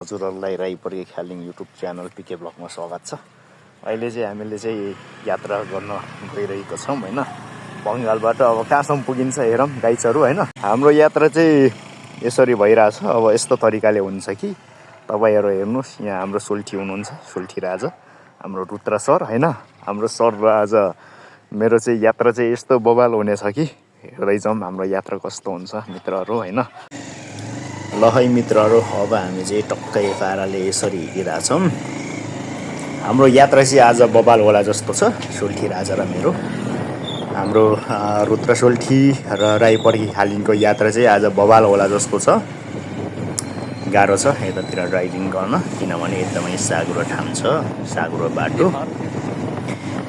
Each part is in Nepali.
हजुरहरूलाई राईपरी ख्यालिङ युट्युब च्यानल पिके ब्लगमा स्वागत छ। अहिले चाहिँ हामीले चाहिँ यात्रा गर्न गइरहेको छौँ होइन। बङ्गालबाट अब कहाँसम्म पुगिन्छ हेरौँ गाइजहरू होइन। हाम्रो यात्रा चाहिँ यसरी भइरहेछ। अब यस्तो तरिकाले हुन्छ कि तपाईँहरू हेर्नुहोस्, यहाँ हाम्रो सोल्ठी हुनुहुन्छ, सोल्ठी राजा हाम्रो रुद्र सर होइन। हाम्रो सर र आज मेरो चाहिँ यात्रा चाहिँ यस्तो बवाल हुनेछ कि हेर्दै जाउँ हाम्रो यात्रा कस्तो हुन्छ मित्रहरू होइन। ल है मित्रहरू, अब हामी चाहिँ टक्कै पाराले यसरी हिँडिरहेछौँ। हाम्रो यात्रा चाहिँ आज बवाल होला जस्तो छ। सोल्ठी राजा र मेरो, हाम्रो रुद्र सोल्ठी र राईपरी ख्यालिङको यात्रा चाहिँ आज बवाल होला जस्तो छ। गाह्रो छ यतातिर ड्राइभिङ गर्न, किनभने एकदमै साँघुरो ठाउँ छ, साँघुरो बाटो,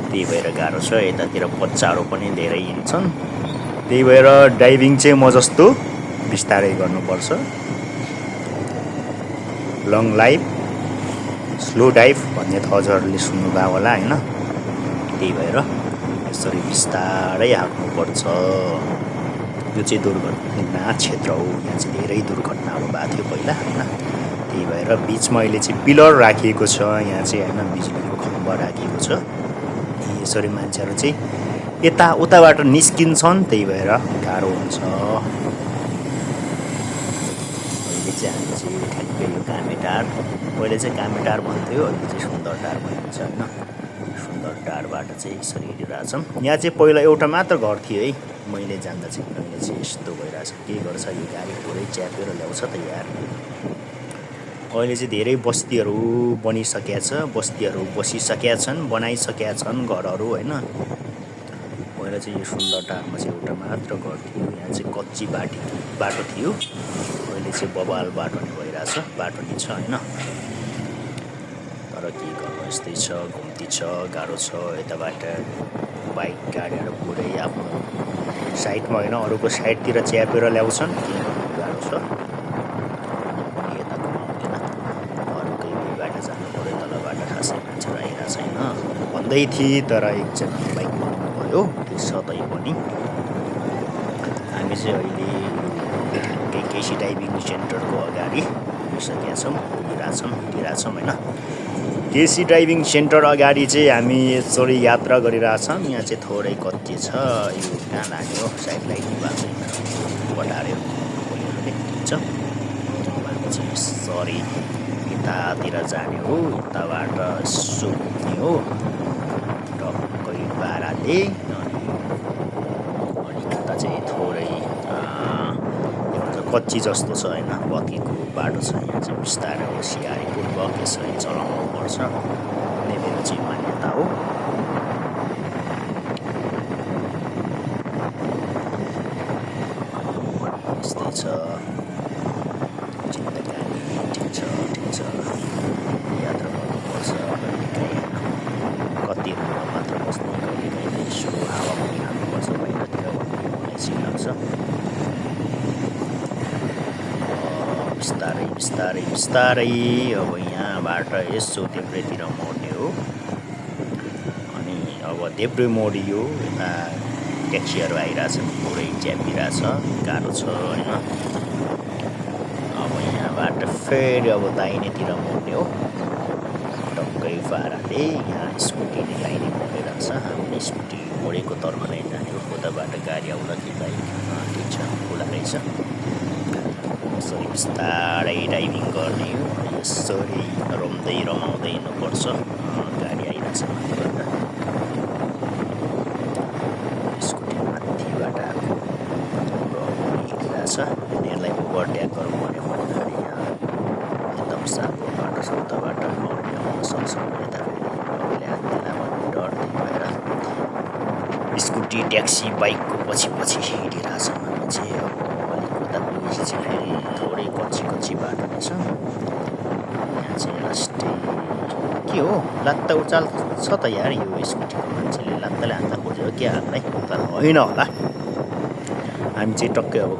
त्यही भएर गाह्रो छ। यतातिर बच्चाहरू पनि धेरै हिँड्छन्, त्यही भएर ड्राइभिङ चाहिँ म जस्तो बिस्तारै गर्नुपर्छ। लङ लाइफ स्लो ड्राइभ भन्ने त हजुरहरूले सुन्नुभयो होला होइन। त्यही भएर यसरी बिस्तारै हाक्नुपर्छ। यो चाहिँ दुर्घटना क्षेत्र हो, यहाँ चाहिँ धेरै दुर्घटनाहरू भएको थियो पहिला होइन। त्यही भएर बिचमा अहिले चाहिँ पिलर राखिएको छ, यहाँ चाहिँ होइन बिजुलीको खम्बा राखिएको छ। यसरी मान्छेहरू चाहिँ यता उताबाट निस्किन्छन्, त्यही भएर गाह्रो हुन्छ। अहिले चाहिँ हामी चाहिँ ठ्याक्कै यो कामेटार, पहिले चाहिँ कामेटार भन्थ्यो, अहिले चाहिँ सुन्दरटार भनिन्छ होइन। सुन्दरटारबाट चाहिँ यसरी हिँडिरहेछौँ। यहाँ चाहिँ पहिला एउटा मात्र घर थियो है, मैले जान्दा चाहिँ। अहिले चाहिँ यस्तो भइरहेछ, के गर्छ यो गाडी पुरै च्यापेर ल्याउँछ त यार। अहिले चाहिँ धेरै बस्तीहरू बनिसकेका छ, बस्तीहरू बसिसकेका छन्, बनाइसकेका छन् घरहरू होइन। पहिला चाहिँ यो सुन्दरटारमा चाहिँ एउटा मात्र घर थियो, यहाँ चाहिँ कच्ची बाटो थियो। अहिले चाहिँ बवाल बाटो नै भइरहेछ, बाटो नै छ होइन। तर के गर्नु, यस्तै छ, घुम्ती छ, गाह्रो छ। यताबाट बाइक गाडीहरू पुरै आफ्नो साइडमा होइन अरूको साइडतिर च्यापेर ल्याउँछन्, के गर्नु गाह्रो छ। यता घुमाउँदैन, अरूकै बाटो जानु पऱ्यो, तलबाट खासै मान्छेहरू आइरहेको छैन भन्दै थिए, तर एकजना बाइक भयो त्यो सधैँ पनि। हामी चाहिँ अहिले केसी ड्राइभिङ सेन्टरको अगाडि पुगिसकेका छौँ, हिँडिरहेछौँ होइन। केसी ड्राइभिङ सेन्टर अगाडि चाहिँ हामी यसरी यात्रा गरिरहेछौँ। यहाँ चाहिँ थोरै कच्ची छ, यो कहाँ लाग्यो हो, साइड लाइटिङ भएको छैन, बटार्यो पोलियोले देखिन्छ। हामी चाहिँ यसरी यतातिर जाने हो, यताबाट यसो घुम्ने हो टक्कै पाराले। अनि यता चाहिँ थोरै कच्ची जस्तो छ होइन, बत्तीको बाटो छ। यहाँ चाहिँ बिस्तारै होसियारीपूर्वक यसरी चलाउनु पर्छ भन्ने मेरो चाहिँ मान्यता हो। यस्तै छ जिन्दगानी, ठिक छ यात्रा गर्नुपर्छ। कति रूममा मात्र बस्ने, कहिलेकाहीँ यसो हावा पनि खानुपर्छ बाहिरतिर भन्ने मलाई चाहिँ लाग्छ। बिस्तारै अब यहाँबाट यसो देब्रेतिर मोड्ने हो। अनि अब देब्रे मोडियो, यता ट्याक्सीहरू आइरहेछन्, पुरै च्यापिरहेछ, गाह्रो छ होइन। अब यहाँबाट फेरि अब दाहिनेतिर मोड्ने हो टक्कै पाराले। यहाँ स्कुटीले दाहिने मोडिरहेछ, हामी स्कुटी मोडेको तर्फ नै जाने हो। उताबाट गाडी आउँदा कि बाइक, ठिक छ, खुला रहेछ। यसरी बिस्तारै ड्राइभिङ गर्ने हो, यसरी रम्दै रमाउँदै हिँड्नुपर्छ। गाडी आइरहेछ माथिबाट, स्कुटी माथिबाट आएको हिँडिरहेछ। यिनीहरूलाई ओभरटेक गर्नु पऱ्यो भन्दाखेरि यहाँ एकदम साह्रो बाटो छ, उताबाट अरूले आउन सक्छ, यता फेरि अरूले हान्दिला भन्ने डर। त्यही भएर स्कुटी ट्याक्सी बाइकको पछि हिँडिरहेछ हामी चाहिँ। अब अलिक उता पुगेपछि चाहिँ फेरि थोरै कच्ची बाटो नै छ। यहाँ चाहिँ लास्टै के हो, लात्ता उचाल छ त यार, यो स्कुटीको मान्छेले लात्ताले हान्दा खोज्यो क्या हामीलाई, तर होइन होला। हामी चाहिँ टक्कै अब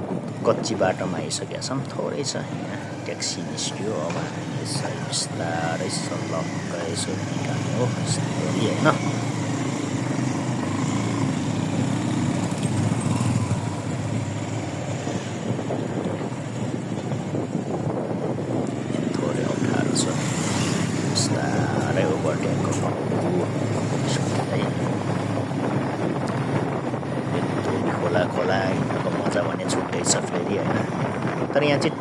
कच्ची बाटोमा आइसकेका छौँ, थोरै छ यहाँ ट्याक्सी निस्क्यो। अब हामी यसरी बिस्तारै सलक्क यसो निकाल्ने हो यस्तरी होइन। ओभरटेकको खोला खोला हिँड्नको मजा भने छुट्टै छ फेरि होइन। तर यहाँ चाहिँ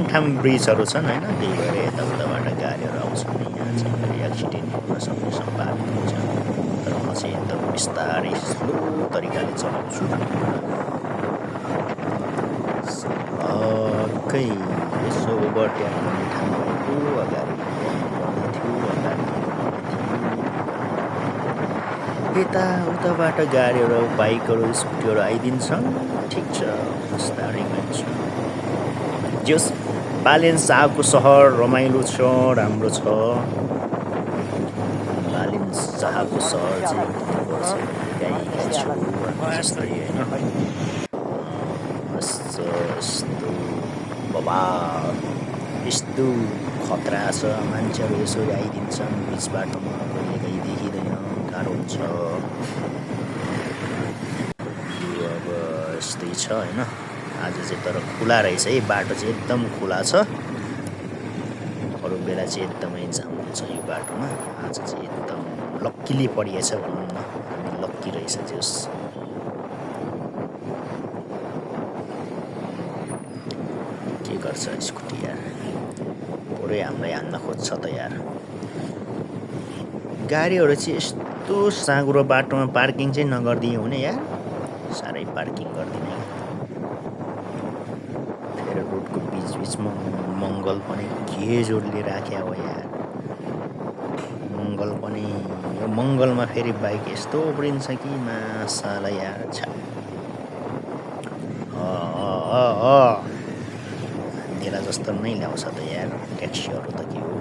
ठाम ब्रिजहरू छन् होइन, त्यही भएर यताउताबाट गाडीहरू आउँछन्। यहाँ चाहिँ फेरि एक्सिडेन्ट हुन सक्ने सम्भावना हुन्छ। तर म चाहिँ एकदम बिस्तारै स्लो तरिकाले चलाउँछु। हक्कै यसो ओभरटेक गर्ने ठाउँ भएको अगाडि यताउताबाट गाडीहरू बाइकहरू स्कुटीहरू आइदिन्छन्। ठिक छ, बिस्तारै हिँड्छु। जस बालेन्साको सहर रमाइलो छ, राम्रो छ। बालेन्साको सहर चाहिँ जस्तै होइन, यस्तो बबाल यस्तो खतरा छ। मान्छेहरू यसो आइदिन्छन् बिच बाटोमा, कहिलेकाहीँ देखिँदैन, गाह्रो हुन्छ। अब यस्तै छ होइन। आज चाहिँ तर खुला रहेछ है, बाटो चाहिँ एकदम खुला छ। अरू बेला चाहिँ एकदमै जाम हुन्छ यो बाटोमा। आज चाहिँ एकदम लक्कीली परिएछ भनौँ न, हामी लक्की रहेछ जस। के गर्छ स्कुटी यार, पुरै हामीलाई हान्न खोज्छ त यार। गाडीहरू चाहिँ यस्तो साँघुरो बाटोमा पार्किङ चाहिँ नगरिदियो भने यार, साह्रै पार्किङ गरिदिने। फेरि रोडको बिचमा मङ्गल पनि के जोडले राख्या हो यार। मङ्गल पनि, यो मङ्गलमा फेरि बाइक यस्तो उब्रिन्छ कि मासाला यार। अन्धेरा जस्तो नै ल्याउँछ त यार ट्याक्सीहरू त। के हो,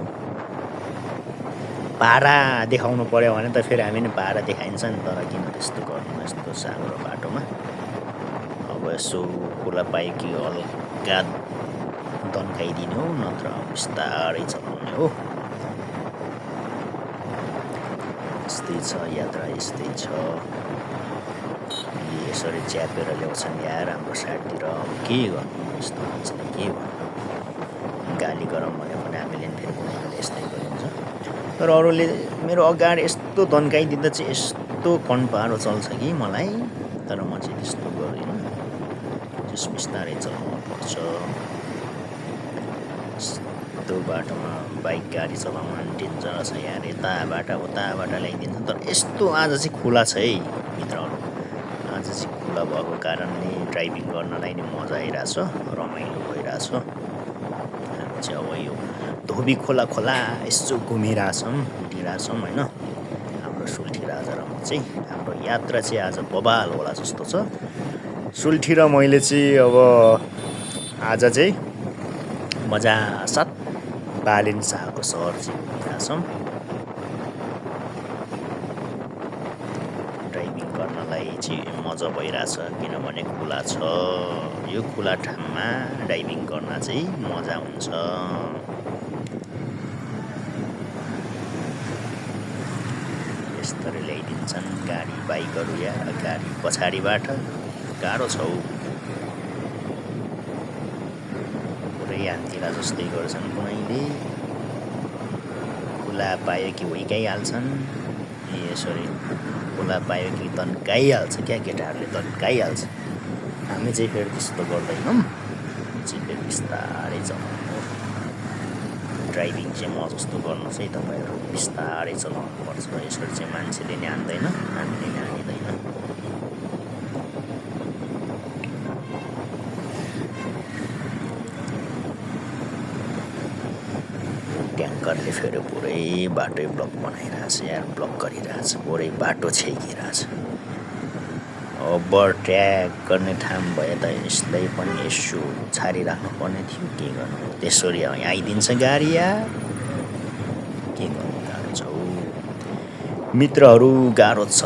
भाडा देखाउनु पर्यो भने त फेरि हामी नि भाडा देखाइन्छ नि। तर किन त्यस्तो गर्नु यस्तो साँघुरो बाटोमा। अब यसो खुला पायो कि हल्का दन्काइदिने हो, नत्र बिस्तारै चलाउने हो। यस्तै छ यात्रा, यस्तै छ। यसरी च्यापेर ल्याउँछन् यार हाम्रो साइडतिर। के गर्नु यस्तो मान्छेलाई, के गर्नु। गाली गरौँ भने पनि हामीले फेरि कुनै बेला यस्तै गरिन्छ। तर अरूले मेरो अगाडि यस्तो दन्काइदिँदा चाहिँ यस्तो कन्पारो चल्छ कि मलाई। तर म चाहिँ त्यस्तो गर्दिनँ, जस बिस्तारै चलाउनु पर्छ। यस्तो बाटोमा बाइक गाडी चलाउन डेन्जर छ यार। यताबाट उताबाट ल्याइदिन्छ। तर यस्तो आज चाहिँ खुला छ है मित्रहरू। आज चाहिँ खुला भएको कारणले ड्राइभिङ गर्नलाई नै मजा आइरहेछ, रमाइलो भइरहेछ। हामी चाहिँ अब यो धोबी खोला यसो घुमिरहेछौँ, हिँडिरहेछौँ होइन। हाम्रो सुल्ठी राजा र म चाहिँ, हाम्रो यात्रा चाहिँ आज बबाल होला जस्तो छ। सुल्ठी र मैले चाहिँ अब आज चाहिँ मजासाथ बालेन्साको सहर चाहिँ घुमिरहेछौँ। ड्राइभिङ गर्नलाई चाहिँ मजा भइरहेछ, किनभने खुला छ। यो खुला ठाउँमा ड्राइभिङ गर्न चाहिँ मजा हुन्छ। यस्तरी ल्याइदिन्छन् गाडी बाइकहरू यार गाडी पछाडिबाट। गाह्रो छ हौ, पुरै हान्तिला जस्तै गर्छन् कुनैले। खुला पायो कि हुर्काइहाल्छन्। यसरी खुला पायो कि तन्काइहाल्छ क्या, केटाहरूले तन्काइहाल्छ। हामी चाहिँ फेरि त्यस्तो गर्दैनौँ, चाहिँ फेरि बिस्तारै चलाउनु। ड्राइभिङ चाहिँ म जस्तो गर्नु चाहिँ तपाईँहरू बिस्तारै चलाउनु पर्छ। यसरी चाहिँ मान्छेले नि हान्दैन, हामीले नि हानिँदैन। ट्याङ्करले फेरि पुरै बाटै ब्लक बनाइरहेछ यार, ब्लक गरिरहेछ, पुरै बाटो छेकिरहेछ। ओभरटेक गर्ने ठाउँ भए त यसलाई पनि यसो छाडिराख्नु पर्ने थियो। के गर्नु, त्यसरी आइदिन्छ गाडी यार। के गर्नु, गाह्रो छ हौ मित्रहरू, गाह्रो छ।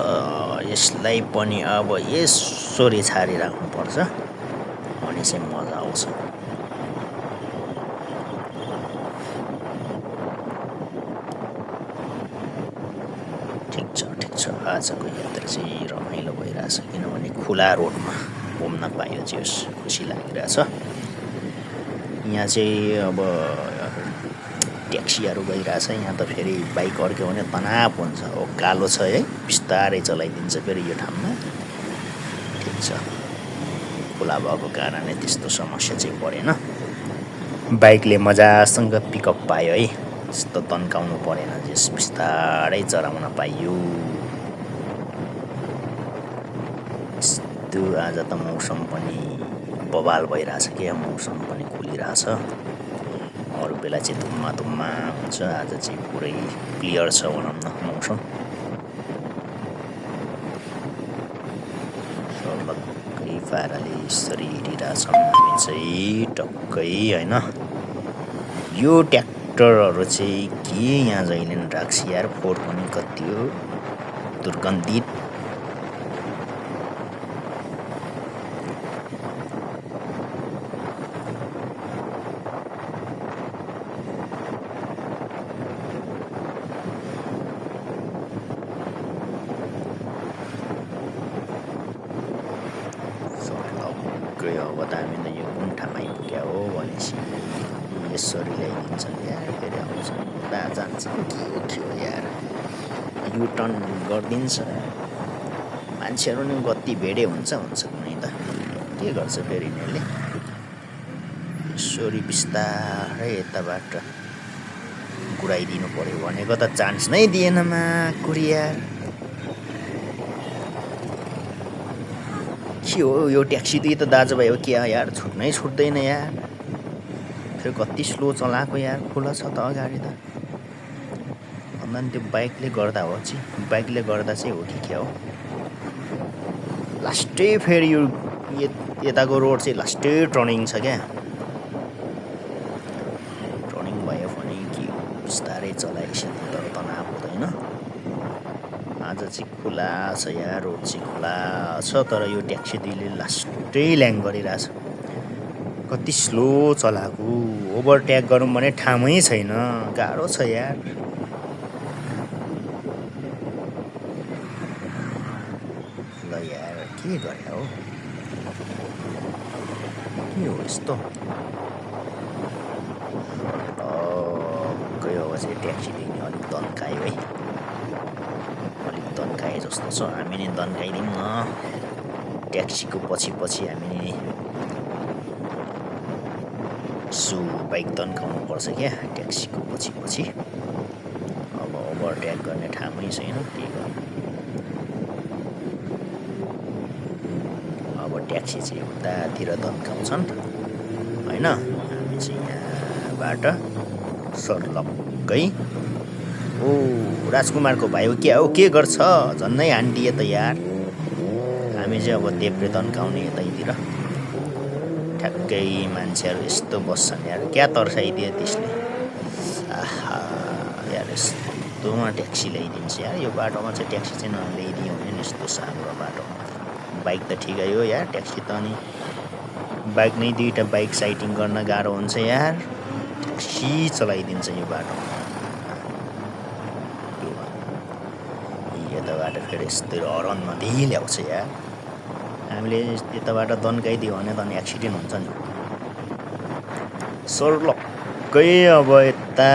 यसलाई पनि अब यसरी छाडिराख्नुपर्छ, अनि चाहिँ मजा आउँछ। ठिक छ। आजको यात्रा चाहिँ रमाइलो भइरहेछ, किनभने खुला रोडमा घुम्न पायो चाहिँ खुसी लागिरहेछ। यहाँ चाहिँ अब ट्याक्सीहरू गइरहेछ यहाँ त फेरि बाइक अड्क्यो भने तनाव हुन्छ हो कालो छ है बिस्तारै चलाइदिन्छ फेरि यो ठाउँमा ठिक छ खुला भएको कारणले त्यस्तो समस्या चाहिँ परेन बाइकले मजासँग पिकअप पायो है त्यस्तो तन्काउनु परेन जस बिस्तारै चलाउन पाइयो यस्तो आज त मौसम पनि बवाल भइरहेछ क्या मौसम पनि खुलिरहेछ अरू बेला चाहिँ धुम्मा धुम्मा हुन्छ आज चाहिँ पुरै क्लियर छ भनौँ न मौसम सलक्कै पाराले यसरी हिँडिरहेछौँ हामी चाहिँ टक्कै होइन यो ट्र्याक्टरहरू चाहिँ के यहाँ जहिले नि राख्छ यार फोहोर पनि कति हो दुर्गन्धित अब त हामी त यो कुन ठाउँमा आइपुग्यो हो भनेपछि यसरी ल्याइदिन्छ यार फेरि आउँछ उता जान्छ के हो यार युटर्न गरिदिन्छ मान्छेहरू नि गति भेडे हुन्छ कुनै त के गर्छ फेरि यिनीहरूले यसरी बिस्तारै यताबाट कुराइदिनु पर्यो भनेको त चान्स नै दिएन मा कुरियर के हो यो ट्याक्सी दुई त दाजुभाइ हो क्या यार छुट्नै छुट्दैन यार फेरि कति स्लो चलाएको यार खुला छ त अगाडि त अन्त नि त्यो बाइकले गर्दा हो चाहिँ बाइकले गर्दा चाहिँ हो कि क्या हो लास्टै फेरि यो यताको रोड चाहिँ लास्टै टर्निङ छ क्या टर्निङ भयो भने कि बिस्तारै चलाएपछि तर तनाव हुँदैन आज चाहिँ खुला छ यार रोड चाहिँ खुला छ तर यो ट्याक्सी दुईले लास्टै ल्याङ गरिरहेछ कति स्लो चलाएको ओभरटेक गरौँ भने ठाउँमै छैन गाह्रो छ यार ल यार के गरे हो के हो यस्तो गयो चाहिँ ट्याक्सी दिने अलिक तन्कायो है अलिक तन्काए जस्तो छ हामी नि तन्काइदिउँ न ट्याक्सीको पछि हामी नि बाइक तन्काउनु पर्छ क्या ट्याक्सीको पछि अब ओभरटेक गर्ने ठाउँमै छैन के गर्नु अब ट्याक्सी चाहिँ उतातिर तन्काउँछन् होइन हामी चाहिँ यहाँबाट सर्लक्कै ओ राजकुमारको भाइ हो क्या हो के गर्छ झन्नै हान्डिए त यार हामी चाहिँ अब देब्रे तन्काउने यतैतिर ठ्याक्कै मान्छेहरू यस्तो बस्छन् यार क्या तर्साइदियो त्यसले आहा यार यस्तोमा ट्याक्सी ल्याइदिन्छ यार यो बाटोमा चाहिँ ट्याक्सी चाहिँ नल्याइदियो भने नि यस्तो सानो बाटोमा बाइक त ठिकै हो यार ट्याक्सी त अनि बाइक नै दुईवटा बाइक साइटिङ गर्न गाह्रो हुन्छ यार ट्याक्सी चलाइदिन्छ यो बाटोमा यताबाट फेरि यस्तै हरन नदिई ल्याउँछ यार हामीले यताबाट तन्काइदियो भने त अनि एक्सिडेन्ट हुन्छ नि सर्लक्कै अब यता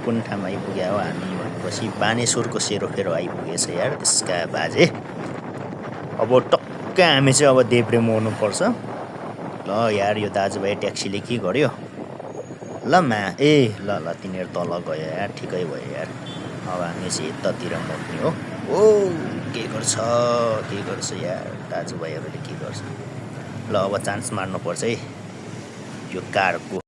कुन ठाउँमा आइपुग्यो हो हामी भनेपछि बानेश्वरको सेरोफेरो आइपुगेछ यार त्यसका बाजे अब टक्क हामी चाहिँ अब देब्रे मोड्नुपर्छ ल यार यो दाजुभाइ ट्याक्सीले के गर्यो ल ल तिनीहरू तल गयो यार ठिकै भयो यार अब हामी चाहिँ यतातिर मोड्ने हो ओ के गर्छ यार दाजुभाइहरूले के गर्छ ल अब चान्स मार्नुपर्छ है यो कारको